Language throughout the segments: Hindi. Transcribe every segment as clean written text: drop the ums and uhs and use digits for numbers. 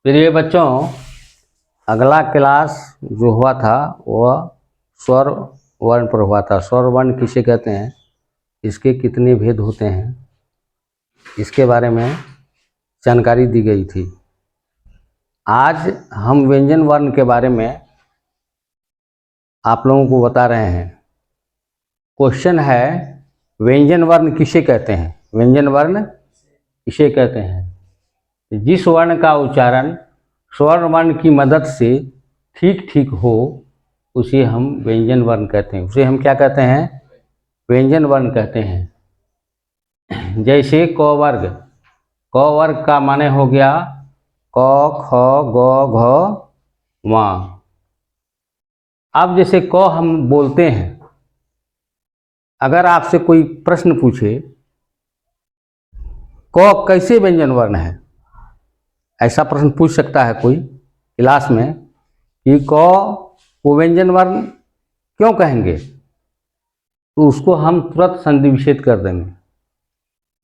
प्रिय बच्चों, अगला क्लास जो हुआ था वह स्वर वर्ण पर हुआ था। स्वर वर्ण किसे कहते हैं, इसके कितने भेद होते हैं, इसके बारे में जानकारी दी गई थी। आज हम व्यंजन वर्ण के बारे में आप लोगों को बता रहे हैं। क्वेश्चन है, व्यंजन वर्ण किसे कहते हैं? व्यंजन वर्ण किसे कहते हैं? जिस वर्ण का उच्चारण स्वर वर्ण की मदद से ठीक ठीक हो उसे हम व्यंजन वर्ण कहते हैं। उसे हम क्या कहते हैं? व्यंजन वर्ण कहते हैं। जैसे क वर्ग, क वर्ग का माने हो गया क ख ग घ ङ। अब जैसे क हम बोलते हैं, अगर आपसे कोई प्रश्न पूछे क कैसे व्यंजन वर्ण है, ऐसा प्रश्न पूछ सकता है कोई क्लास में कि क को व्यंजन वर्ण क्यों कहेंगे, तो उसको हम तुरंत संधि विच्छेद कर देंगे।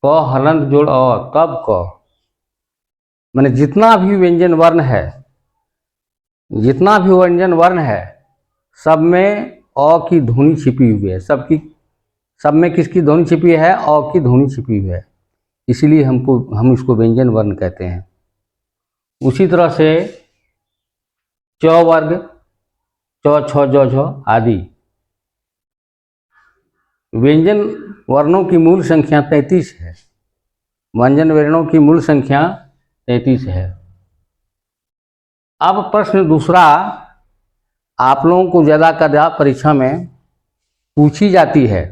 क हलंत जोड़ अ तब क, माने जितना भी व्यंजन वर्ण है, जितना भी व्यंजन वर्ण है सब में अ की ध्वनि छिपी हुई है। सब में किसकी ध्वनि छिपी है? अ की ध्वनि छिपी हुई है, इसीलिए हम इसको व्यंजन वर्ण कहते हैं। उसी तरह से च वर्ग, च छ ज झ आदि व्यंजन वर्णों की मूल संख्या 33 है। व्यंजन वर्णों की मूल संख्या 33 है। अब प्रश्न दूसरा आप लोगों को ज़्यादा कदा परीक्षा में पूछी जाती है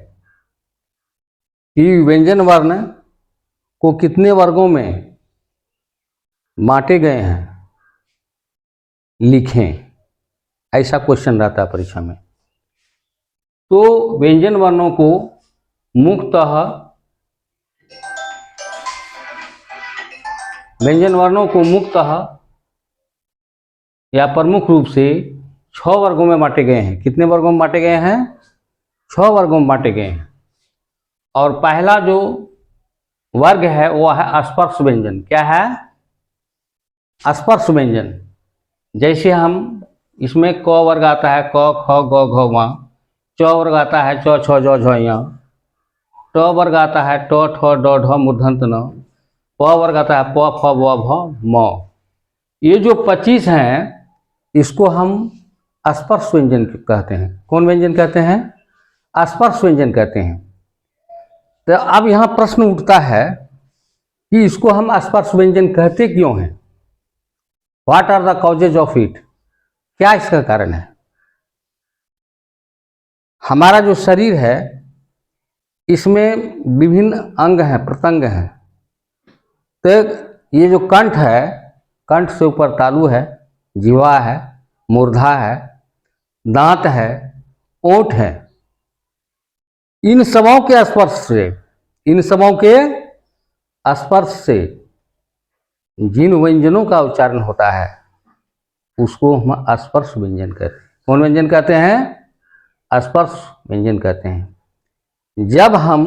कि व्यंजन वर्ण को कितने वर्गों में बांटे गए हैं, लिखें। ऐसा क्वेश्चन रहता है परीक्षा में। तो व्यंजन वर्णों को मुख्यतः या प्रमुख रूप से 6 वर्गों में बांटे गए हैं। कितने वर्गों में बांटे गए हैं? 6 वर्गों में बांटे गए हैं। और पहला जो वर्ग है वह है स्पर्श व्यंजन। क्या है? स्पर्श व्यंजन। जैसे हम इसमें क वर्ग आता है क ख ग घ ङ, च वर्ग आता है च छ ज झ ञ, ट वर्ग आता है ट ठ ड ढ मूर्धन्त न, प वर्ग आता है प फ ब भ म। ये जो 25 हैं इसको हम स्पर्श व्यंजन कहते हैं। कौन व्यंजन कहते हैं? स्पर्श व्यंजन कहते हैं। तो अब यहाँ प्रश्न उठता है कि इसको हम स्पर्श व्यंजन कहते क्यों हैं? What are the causes of it? क्या इसका कारण है? हमारा जो शरीर है इसमें विभिन्न अंग हैं, प्रत्यंग हैं। तो ये जो कंठ है, कंठ से ऊपर तालु है, जीवा है, मूर्धा है, दांत है, ओंठ है। इन सबों के स्पर्श से जिन व्यंजनों का उच्चारण होता है उसको हम स्पर्श व्यंजन कहते हैं। कौन व्यंजन कहते हैं? स्पर्श व्यंजन कहते हैं। जब हम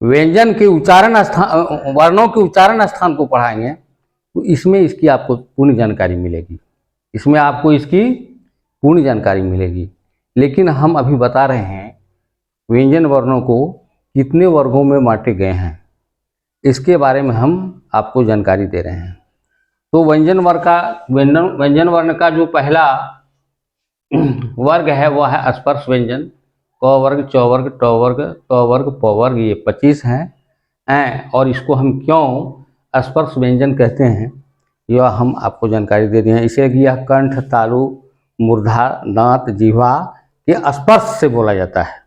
व्यंजन के उच्चारण स्थान, वर्णों के उच्चारण स्थान को पढ़ाएंगे तो इसमें इसकी आपको पूर्ण जानकारी मिलेगी। इसमें आपको इसकी पूर्ण जानकारी मिलेगी। लेकिन हम अभी बता रहे हैं व्यंजन वर्णों को कितने वर्गों में बांटे गए हैं, इसके बारे में हम आपको जानकारी दे रहे हैं। तो व्यंजन वर्ण का जो पहला वर्ग है वह है स्पर्श व्यंजन। क वर्ग, च वर्ग, ट वर्ग, त वर्ग, प वर्ग, ये 25 हैं। और इसको हम क्यों स्पर्श व्यंजन कहते हैं यह हम आपको जानकारी दे दिए हैं। इसे कि यह कंठ, तालु, मूर्धा, दांत, जीवा के स्पर्श से बोला जाता है,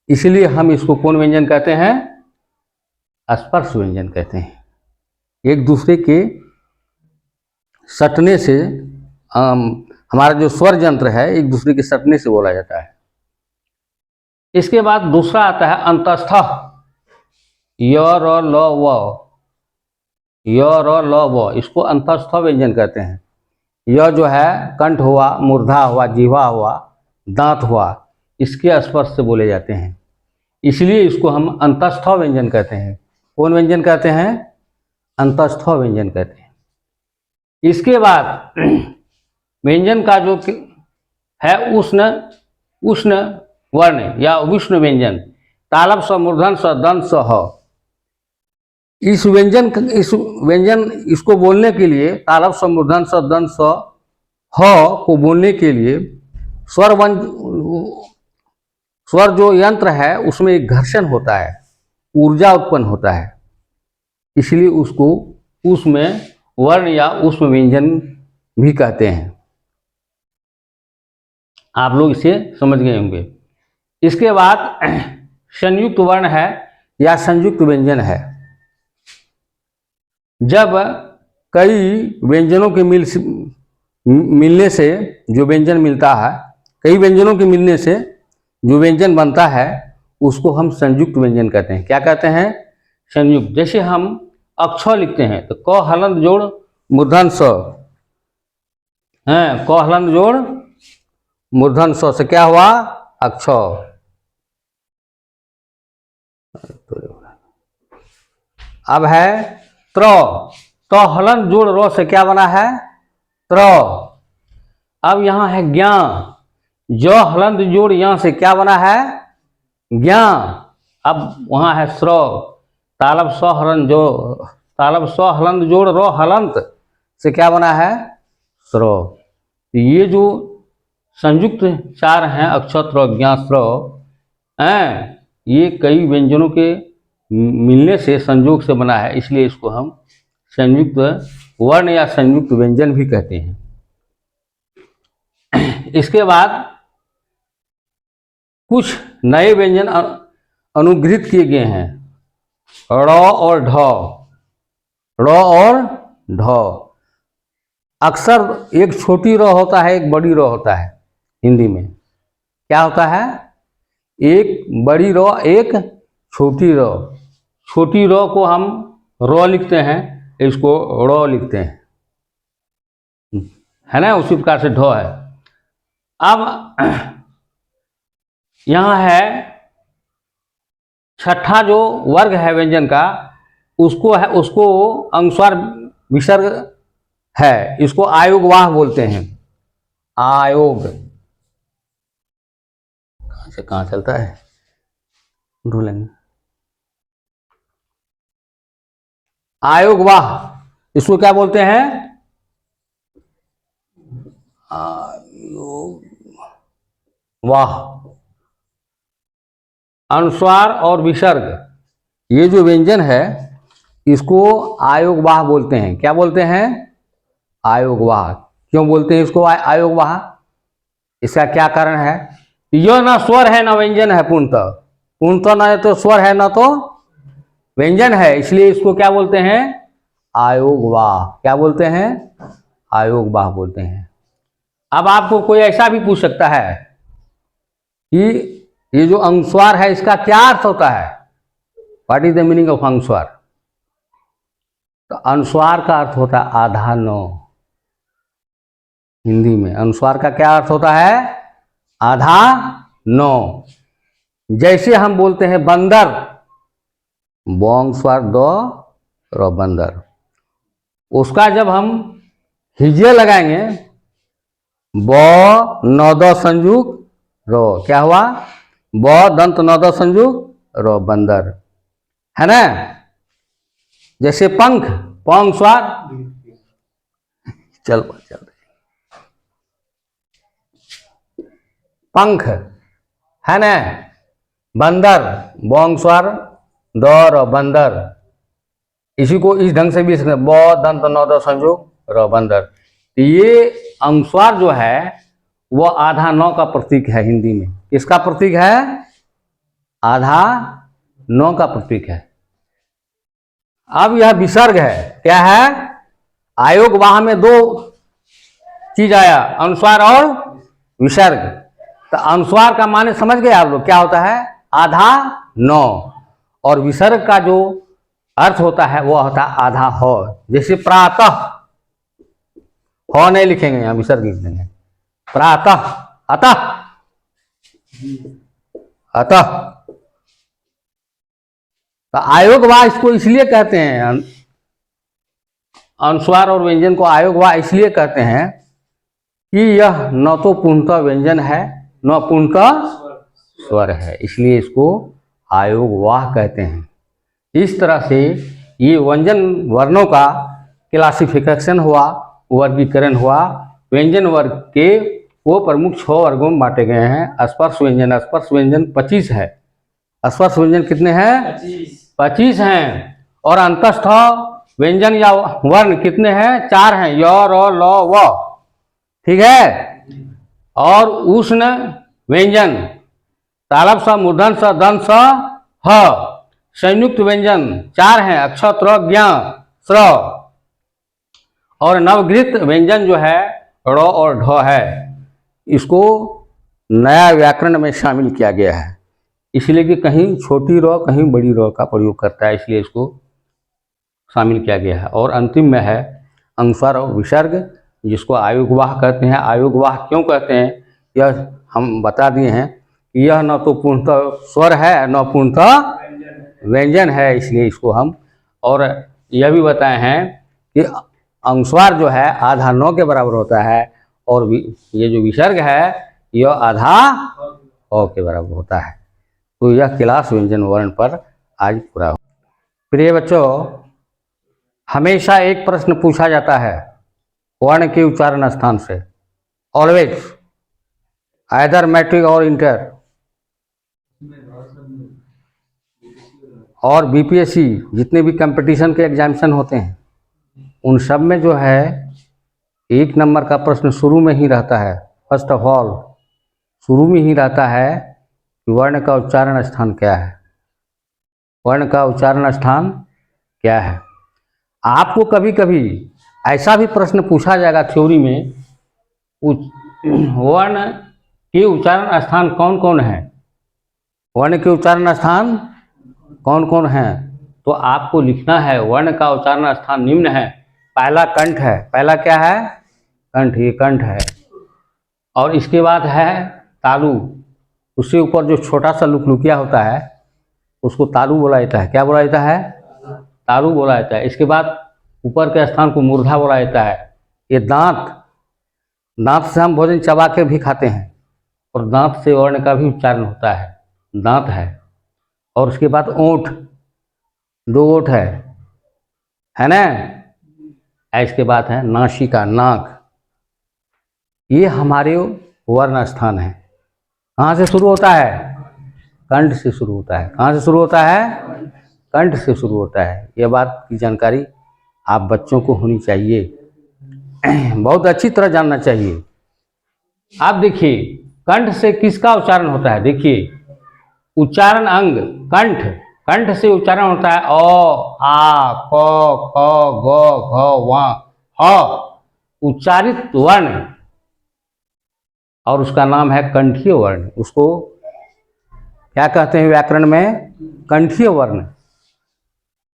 इसलिए हम इसको कौन व्यंजन कहते हैं? स्पर्श व्यंजन कहते हैं। एक दूसरे के सटने से हमारा जो स्वर यंत्र है एक दूसरे के सटने से बोला जाता है। इसके बाद दूसरा आता है अंतस्थ। य र ल व, य र ल व, इसको अंतस्थ व्यंजन कहते हैं। यह जो है कंठ हुआ, मूर्धा हुआ, जीवा हुआ, दांत हुआ, इसके स्पर्श से बोले जाते हैं, इसलिए इसको हम अंतस्थ व्यंजन कहते हैं। कौन व्यंजन कहते हैं? अंतस्थ व्यंजन कहते हैं। इसके बाद व्यंजन का जो है उष्ण उष्ण वर्ण या विष्णु व्यंजन, तालव स मूर्धन स दंत स ह। इस व्यंजन इसको बोलने के लिए, तालव स मूर्धन स दंत स ह को बोलने के लिए स्वर जो यंत्र है उसमें एक घर्षण होता है, ऊर्जा उत्पन्न होता है, इसलिए उसको उसमें वर्ण या उसमें व्यंजन भी कहते हैं। आप लोग इसे समझ गए होंगे। इसके बाद संयुक्त वर्ण है या संयुक्त व्यंजन है। जब कई व्यंजनों के मिलने से जो व्यंजन मिलता है, कई व्यंजनों के मिलने से जो व्यंजन बनता है उसको हम संयुक्त व्यंजन कहते हैं। क्या कहते हैं? संयुक्त। जैसे हम अक्ष लिखते हैं तो क हलंत जोड़ मूर्धन स है, क हलंत जोड़ मूर्धन स से क्या हुआ? अक्ष। अब है त्र, तो हलंत जोड़ रो से क्या बना है? त्र। अब यहां है ज्ञा, जो हलंत जोड़ यहां से क्या बना है? ज्ञा। अब वहां है स्र, तालब स हलंत जोड़, तालब स हलंत जोड़ रो हलंत से क्या बना है? स्र। ये जो संयुक्त चार हैं अक्षत्र ज्ञा स्र हैं, ये कई व्यंजनों के मिलने से संयोग से बना है, इसलिए इसको हम संयुक्त वर्ण या संयुक्त व्यंजन भी कहते हैं। इसके बाद कुछ नए व्यंजन अनुग्रहित किए गए हैं, ड़ और ढ। ड़ और ढ। अक्सर एक छोटी र होता है, एक बड़ी र होता है। हिंदी में क्या होता है? एक बड़ी र, एक छोटी र। छोटी र को हम र लिखते हैं, इसको ड़ लिखते हैं, है ना? उसी प्रकार से ढ है। अब यहां है छठा जो वर्ग है व्यंजन का, उसको अनुस्वार विसर्ग है, इसको आयोगवाह बोलते हैं। आयोग कहां से कहां चलता है, ढूंढेंगे। आयोगवाह इसको क्या बोलते हैं? आयोगवाह। अनुस्वार और विसर्ग, ये जो व्यंजन है इसको आयोगवाह बोलते हैं। क्या बोलते हैं? आयोगवाह। क्यों बोलते हैं इसको आयोगवाह? इसका क्या कारण है? यह ना स्वर है ना व्यंजन है, पूर्णतः ना तो स्वर है ना तो व्यंजन है, इसलिए इसको क्या बोलते हैं? आयोगवाह। क्या बोलते हैं? आयोगवाह बोलते हैं। अब आपको कोई ऐसा भी पूछ सकता है कि ये जो अनुस्वार है इसका क्या अर्थ होता है? What is the meaning of अनुस्वार? तो अनुस्वार का अर्थ होता है आधा नौ। हिंदी में अनुस्वार का क्या अर्थ होता है? आधा नौ। जैसे हम बोलते हैं बंदर, बोंग स्वर दो रो बंदर, उसका जब हम हिज्जे लगाएंगे, ब नौ दो संयुग रो, क्या हुआ? ब दंत नौ दो संयुग रो बंदर, है ना? जैसे पंख, पोंग स्वर, चल पंख, है ना? बंदर, बोंग स्वर दौर और बंदर, इसी को इस ढंग से भी ब दंत नौ दो संयोग र बंदर। तो ये अनुस्वार जो है वो आधा नौ का प्रतीक है। हिंदी में किसका प्रतीक है? आधा नौ का प्रतीक है। अब यह विसर्ग है, क्या है? आयोगवाह में दो चीज आया, अनुस्वार और विसर्ग। तो अनुस्वार का माने समझ गए आप लोग, क्या होता है? आधा नौ। और विसर्ग का जो अर्थ होता है वो होता है आधा हो। जैसे प्रातः, हो नहीं लिखेंगे, यहां विसर्ग लिख देंगे। प्रातः, अतः, अतः। तो आयोगवाह इसको इसलिए कहते हैं, अनुस्वार और व्यंजन को आयोगवाह इसलिए कहते हैं कि यह न तो पूर्णतः व्यंजन है न पूर्णतः स्वर है, इसलिए इसको आयोगवाह कहते हैं। इस तरह से ये व्यंजन वर्णों का क्लासिफिकेशन हुआ, वर्गीकरण हुआ। व्यंजन वर्ग के वो प्रमुख 6 वर्गों में बांटे गए हैं। स्पर्श व्यंजन, स्पर्श व्यंजन 25 है। स्पर्श व्यंजन कितने हैं? 25 हैं। और अंतस्थ व्यंजन या वर्ण कितने हैं? 4 हैं, य, र, ल, व। ठीक है। और उष्ण व्यंजन तालव स, मूर्धन स, दंत स, ह। संयुक्त व्यंजन 4 हैं, अक्ष, त्र, ज्ञ, स्र। और नवगृहीत व्यंजन जो है ड़ और ढ है, इसको नया व्याकरण में शामिल किया गया है, इसलिए कि कहीं छोटी र कहीं बड़ी र का प्रयोग करता है, इसलिए इसको शामिल किया गया है। और अंतिम में है अनुस्वार और विसर्ग, जिसको आयोगवाह कहते हैं। आयोगवाह क्यों कहते हैं यह हम बता दिए हैं कि यह न तो पूर्णतः स्वर है न पूर्णतः व्यंजन है, इसलिए इसको हम, और यह भी बताए हैं कि अनुस्वार जो है आधा 9 के बराबर होता है, और ये जो विसर्ग है यह आधा अ के बराबर होता है। तो यह क्लास व्यंजन वर्ण पर आज पूरा हो। प्रिय बच्चों, हमेशा एक प्रश्न पूछा जाता है वर्ण के उच्चारण स्थान से, ऑलवेज, आइदर मैट्रिक और इंटर और बीपीएससी, जितने भी कंपटीशन के एग्जामिनेशन होते हैं उन सब में जो है 1 नंबर का प्रश्न शुरू में ही रहता है। फर्स्ट ऑफ ऑल शुरू में ही रहता है कि वर्ण का उच्चारण स्थान क्या है, वर्ण का उच्चारण स्थान क्या है। आपको कभी कभी ऐसा भी प्रश्न पूछा जाएगा थ्योरी में, वर्ण के उच्चारण स्थान कौन कौन है, वर्ण के उच्चारण स्थान कौन कौन हैं, तो आपको लिखना है वर्ण का उच्चारण स्थान निम्न है। पहला कंठ है, पहला क्या है? कंठ, ये कंठ है। और इसके बाद है तालु, उससे ऊपर जो छोटा सा लुकलुकिया होता है उसको तालु बोला जाता है। क्या बोला जाता है? तालु बोला जाता है। इसके बाद ऊपर के स्थान को मूर्धा बोला जाता है। ये दांत, दांत से हम भोजन चबा के भी खाते हैं, और दांत से वर्ण का भी उच्चारण होता है, दांत है। और उसके बाद ओंठ, 2 ओंठ है ना। इसके बाद है नासिका, नाक। ये हमारे वर्ण स्थान है। कहाँ से शुरू होता है? कंठ से शुरू होता है। कहाँ से शुरू होता है? कंठ से शुरू होता है। यह बात की जानकारी आप बच्चों को होनी चाहिए, बहुत अच्छी तरह जानना चाहिए। आप देखिए कंठ से किसका उच्चारण होता है? देखिए उच्चारण अंग कंठ, कंठ से उच्चारण होता है अ, आ, क, ख, ग, घ, व, ह। उच्चारित वर्ण और उसका नाम है कंठीय वर्ण। उसको क्या कहते हैं व्याकरण में? कंठीय वर्ण।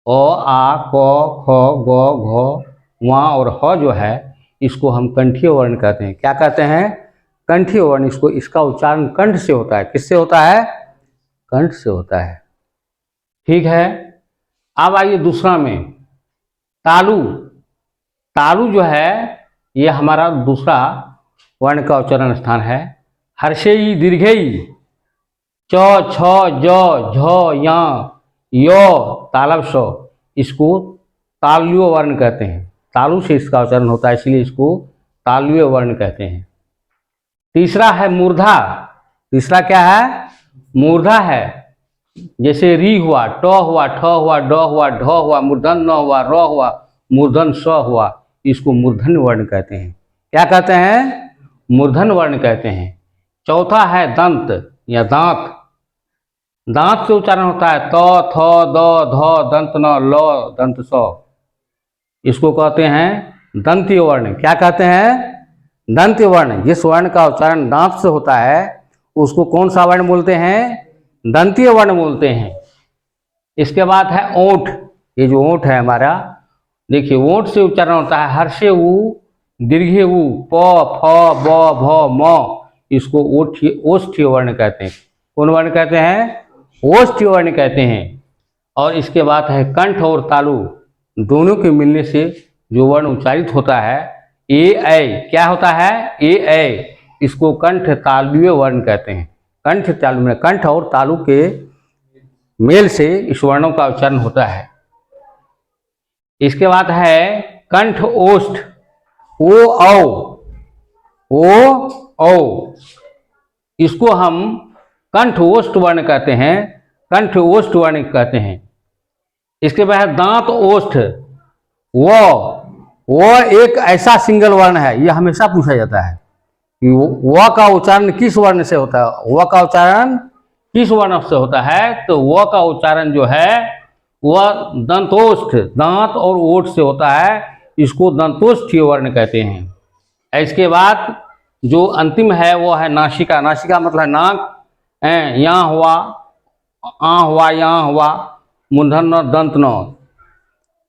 अ, आ, क, ख, ग, घ, व और ह जो है इसको हम कंठीय वर्ण कहते हैं। क्या कहते हैं? कंठीय वर्ण। इसको, इसका उच्चारण कंठ से होता है। किससे होता है? कंठ से होता है। ठीक है। अब आइए दूसरा में, तालु। तालु जो है ये हमारा दूसरा वर्ण का उच्चारण स्थान है। हर्षेयी, दीर्घेयी, च, छ, ज, झ, या, यो, तालव स, इसको तालुय वर्ण कहते हैं। तालु से इसका उच्चारण होता है, इसलिए इसको तालुय वर्ण कहते हैं। तीसरा है मूर्धा। तीसरा क्या है? मूर्धा है। जैसे री हुआ, ट हुआ, ठ हुआ, ड हुआ, ढ हुआ, मूर्धन न हुआ, र हुआ, मूर्धन स हुआ, इसको मूर्धन्य वर्ण कहते हैं। क्या कहते हैं? मूर्धन्य वर्ण कहते हैं। चौथा है दंत या दांत। दांत से उच्चारण होता है त, थ, द, ध, दंत न, ल, दंत स, इसको कहते हैं दंतीय वर्ण। क्या कहते हैं? दंतीय वर्ण। जिस वर्ण का उच्चारण दांत से होता है उसको कौन सा वर्ण बोलते हैं? दंतीय वर्ण बोलते हैं। इसके बाद है ओंठ। ये जो ओंठ है हमारा, देखिए ओंठ से उच्चारण होता है हर्षे उ, दीर्घे उ, प, फ, ब, भ, म, इसको ओष्ठीय वर्ण कहते हैं। कौन वर्ण कहते हैं? ओष्ठीय वर्ण कहते हैं। और इसके बाद है कंठ और तालु, दोनों के मिलने से जो वर्ण उच्चारित होता है ए ऐ, क्या होता है ए ऐ, इसको कंठ तालुव्य वर्ण कहते हैं। कंठ तालु में कंठ और तालु के मेल से इस वर्णों का उच्चारण होता है। इसके बाद है कंठ ओष्ठ, ओ औ, इसको हम कंठ ओष्ठ वर्ण कहते हैं, कंठ ओष्ठ वर्ण कहते हैं। इसके बाद दांत ओष्ठ, वो एक ऐसा सिंगल वर्ण है, यह हमेशा पूछा जाता है कि व का उच्चारण किस वर्ण से होता है, व का उच्चारण किस वर्ण से होता है। तो व का उच्चारण जो है वह दंतोष्ठ, दांत और ओठ से होता है, इसको दंतोष्ठीय वर्ण कहते हैं। इसके बाद जो अंतिम है वो है नासिका। नासिका मतलब नाक, यहाँ हुआ, आ हुआ, यहाँ हुआ, मूर्धन न, दंत न,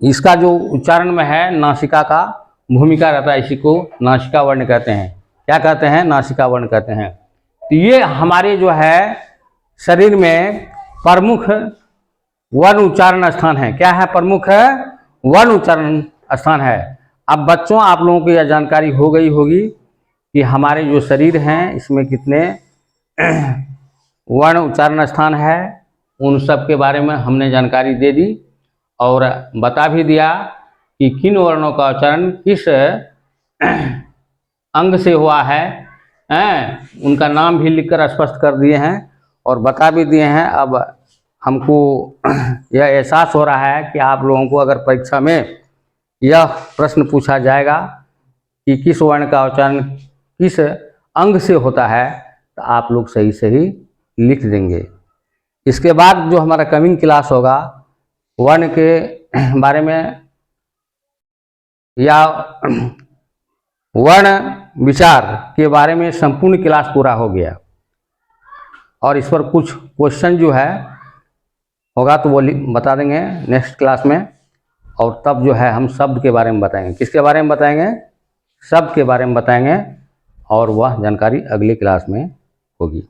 इसका जो उच्चारण में है नासिका का भूमिका रहता है, इसी को नासिका वर्ण कहते हैं। क्या कहते हैं, नासिका वर्ण कहते हैं। तो ये हमारे जो है शरीर में प्रमुख वर्ण उच्चारण स्थान है। क्या है, प्रमुख है वर्ण उच्चारण स्थान है। अब बच्चों, आप लोगों को यह जानकारी हो गई होगी कि हमारे जो शरीर हैं इसमें कितने वर्ण उच्चारण स्थान है। उन सब के बारे में हमने जानकारी दे दी और बता भी दिया कि किन वर्णों का उच्चारण किस अंग से हुआ है, उनका नाम भी लिखकर स्पष्ट कर दिए हैं और बता भी दिए हैं। अब हमको यह एहसास हो रहा है कि आप लोगों को अगर परीक्षा में यह प्रश्न पूछा जाएगा कि किस वर्ण का उच्चारण किस अंग से होता है, तो आप लोग सही सही लिख देंगे। इसके बाद जो हमारा कमिंग क्लास होगा वर्ण के बारे में या वर्ण विचार के बारे में संपूर्ण क्लास पूरा हो गया और इस पर कुछ क्वेश्चन जो है होगा तो वो बता देंगे नेक्स्ट क्लास में। और तब जो है हम शब्द के बारे में बताएंगे। किसके बारे में बताएंगे, शब्द के बारे में बताएंगे और वह जानकारी अगली क्लास में होगी।